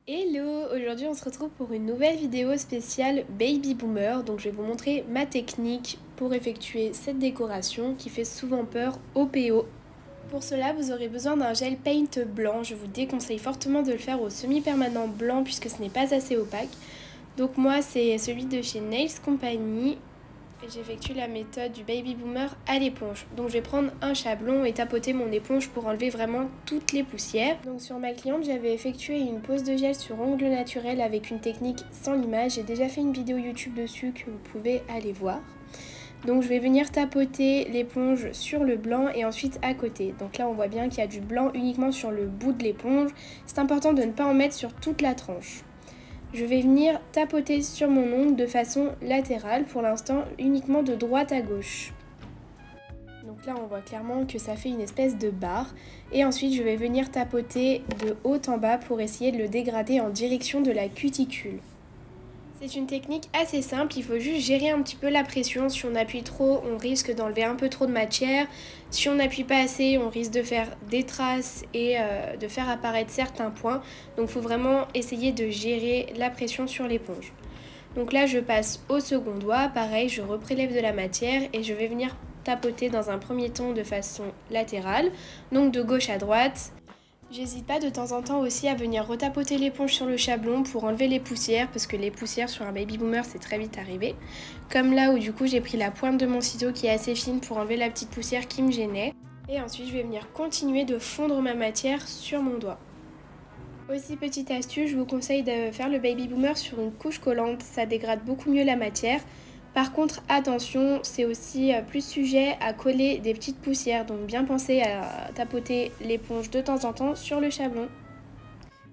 Hello, aujourd'hui on se retrouve pour une nouvelle vidéo spéciale Baby Boomer. Donc je vais vous montrer ma technique pour effectuer cette décoration qui fait souvent peur aux PO. Pour cela vous aurez besoin d'un gel paint blanc. Je vous déconseille fortement de le faire au semi-permanent blanc puisque ce n'est pas assez opaque. Donc moi c'est celui de chez Nails Company. Et j'effectue la méthode du Baby Boomer à l'éponge. Donc je vais prendre un chablon et tapoter mon éponge pour enlever vraiment toutes les poussières. Donc sur ma cliente, j'avais effectué une pose de gel sur ongle naturel avec une technique sans limage. J'ai déjà fait une vidéo YouTube dessus que vous pouvez aller voir. Donc je vais venir tapoter l'éponge sur le blanc et ensuite à côté. Donc là on voit bien qu'il y a du blanc uniquement sur le bout de l'éponge. C'est important de ne pas en mettre sur toute la tranche. Je vais venir tapoter sur mon ongle de façon latérale, pour l'instant uniquement de droite à gauche. Donc là on voit clairement que ça fait une espèce de barre. Et ensuite je vais venir tapoter de haut en bas pour essayer de le dégrader en direction de la cuticule. C'est une technique assez simple, il faut juste gérer un petit peu la pression. Si on appuie trop, on risque d'enlever un peu trop de matière. Si on n'appuie pas assez, on risque de faire des traces et de faire apparaître certains points. Donc il faut vraiment essayer de gérer la pression sur l'éponge. Donc là je passe au second doigt, pareil, je reprélève de la matière et je vais venir tapoter dans un premier temps de façon latérale, donc de gauche à droite. J'hésite pas de temps en temps aussi à venir retapoter l'éponge sur le chablon pour enlever les poussières, parce que les poussières sur un Baby Boomer c'est très vite arrivé. Comme là où du coup j'ai pris la pointe de mon ciseau qui est assez fine pour enlever la petite poussière qui me gênait. Et ensuite je vais venir continuer de fondre ma matière sur mon doigt. Aussi petite astuce, je vous conseille de faire le Baby Boomer sur une couche collante, ça dégrade beaucoup mieux la matière. Par contre, attention, c'est aussi plus sujet à coller des petites poussières, donc bien penser à tapoter l'éponge de temps en temps sur le chablon.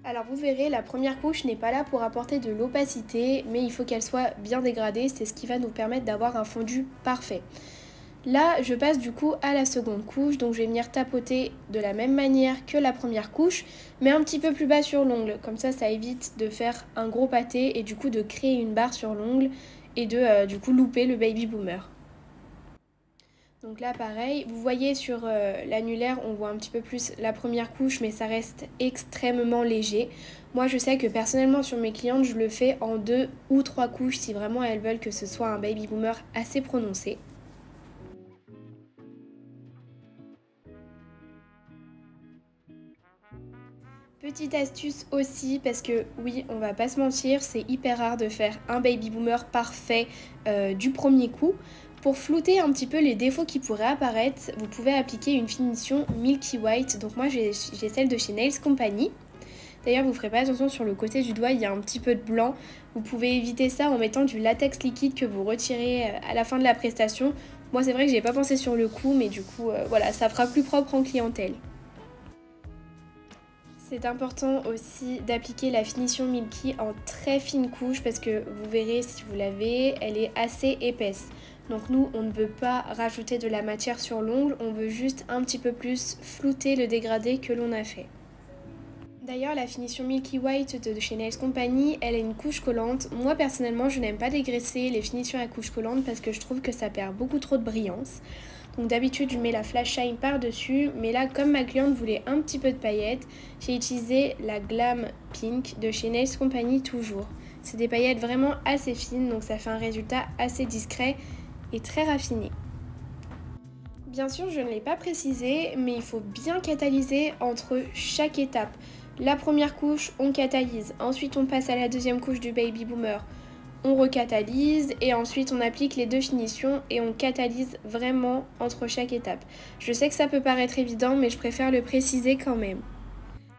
Alors vous verrez, la première couche n'est pas là pour apporter de l'opacité, mais il faut qu'elle soit bien dégradée, c'est ce qui va nous permettre d'avoir un fondu parfait. Là, je passe du coup à la seconde couche, donc je vais venir tapoter de la même manière que la première couche, mais un petit peu plus bas sur l'ongle. Comme ça évite de faire un gros pâté et du coup de créer une barre sur l'ongle et de du coup louper le Baby Boomer. Donc là pareil, vous voyez sur l'annulaire, on voit un petit peu plus la première couche, mais ça reste extrêmement léger. Moi je sais que personnellement sur mes clientes, je le fais en 2 ou 3 couches si vraiment elles veulent que ce soit un Baby Boomer assez prononcé. Petite astuce aussi, parce que oui, on va pas se mentir, c'est hyper rare de faire un Baby Boomer parfait du premier coup. Pour flouter un petit peu les défauts qui pourraient apparaître, vous pouvez appliquer une finition Milky White. Donc moi j'ai celle de chez Nails Company. D'ailleurs vous ferez pas attention, sur le côté du doigt il y a un petit peu de blanc. Vous pouvez éviter ça en mettant du latex liquide que vous retirez à la fin de la prestation. Moi c'est vrai que j'ai pas pensé sur le coup, mais du coup voilà, ça fera plus propre en clientèle. C'est important aussi d'appliquer la finition Milky en très fine couche, parce que vous verrez si vous l'avez, elle est assez épaisse. Donc nous, on ne veut pas rajouter de la matière sur l'ongle, on veut juste un petit peu plus flouter le dégradé que l'on a fait. D'ailleurs, la finition Milky White de chez Nails Company, elle a une couche collante. Moi personnellement, je n'aime pas dégraisser les finitions à couche collante parce que je trouve que ça perd beaucoup trop de brillance. Donc d'habitude je mets la Flash Shine par-dessus, mais là comme ma cliente voulait un petit peu de paillettes, j'ai utilisé la Glam Pink de chez Nails Company toujours. C'est des paillettes vraiment assez fines, donc ça fait un résultat assez discret et très raffiné. Bien sûr je ne l'ai pas précisé, mais il faut bien catalyser entre chaque étape. La première couche on catalyse, ensuite on passe à la deuxième couche du Baby Boomer. On recatalyse et ensuite on applique les deux finitions et on catalyse vraiment entre chaque étape. Je sais que ça peut paraître évident, mais je préfère le préciser quand même.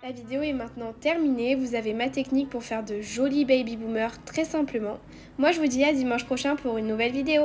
La vidéo est maintenant terminée, vous avez ma technique pour faire de jolis Baby Boomers très simplement. Moi je vous dis à dimanche prochain pour une nouvelle vidéo.